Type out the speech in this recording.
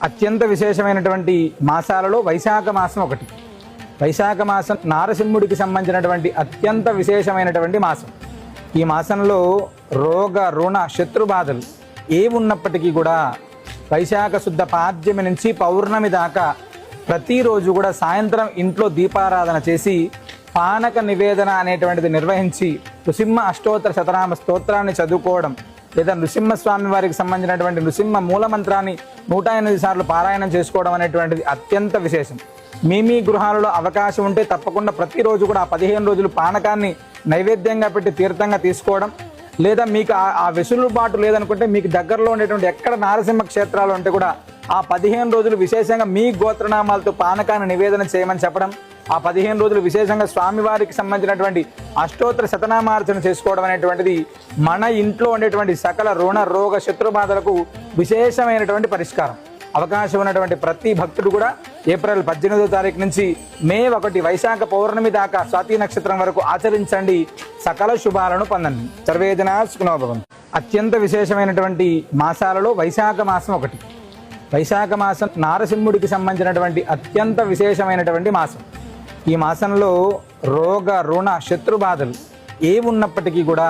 అత్యంత విశేషమైనటువంటి మాసాలలో వైశాఖ మాసం ఒకటి. వైశాఖ మాసం నారసింహుడికి సంబంధించినటువంటి అత్యంత విశేషమైనటువంటి మాసం. ఈ మాసంలో రోగ రుణ శత్రుబాధలు ఏ ఉన్నప్పటికీ కూడా వైశాఖ శుద్ధ పాడ్యమి నుంచి పౌర్ణమి దాకా ప్రతిరోజు కూడా సాయంత్రం ఇంట్లో దీపారాధన చేసి పానక నివేదన అనేటువంటిది నిర్వహించి నృసింహ అష్టోత్తర శతనామ స్తోత్రాన్ని చదువుకోవడం లేదా నృసింహస్వామి వారికి సంబంధించినటువంటి నృసింహ మూలమంత్రాన్ని 108 సార్లు పారాయణం చేసుకోవడం అనేటువంటిది అత్యంత విశేషం. మీ గృహాలలో అవకాశం ఉంటే తప్పకుండా ప్రతిరోజు కూడా ఆ 15 రోజులు పానకాన్ని నైవేద్యంగా పెట్టి తీర్థంగా తీసుకోవడం, లేదా మీకు ఆ వెసులుబాటు లేదనుకుంటే మీకు దగ్గరలో ఉండేటువంటి ఎక్కడ నారసింహ క్షేత్రాలు ఉంటే కూడా ఆ 15 రోజులు విశేషంగా మీ గోత్రనామాలతో పానకాన్ని నివేదన చేయమని చెప్పడం, ఆ 15 రోజులు విశేషంగా స్వామివారికి సంబంధించినటువంటి అష్టోత్తర శతనామార్చన చేసుకోవడం అనేటువంటిది మన ఇంట్లో ఉండేటువంటి సకల రుణ రోగ శత్రుబాధలకు విశేషమైనటువంటి పరిష్కారం. అవకాశం ఉన్నటువంటి ప్రతి భక్తుడు కూడా ఏప్రిల్ 18వ తారీఖు నుంచి మే 1 వైశాఖ పౌర్ణమి దాకా స్వాతి నక్షత్రం వరకు ఆచరించండి. సకల శుభాలను పొందండి. సర్వేజనా సుఖినో భవంతు. అత్యంత విశేషమైనటువంటి మాసాలలో వైశాఖ మాసం ఒకటి. వైశాఖ మాసం నారసింహుడికి సంబంధించినటువంటి అత్యంత విశేషమైనటువంటి మాసం. ఈ మాసంలో రోగ రుణ శత్రుబాధలు ఏ ఉన్నప్పటికీ కూడా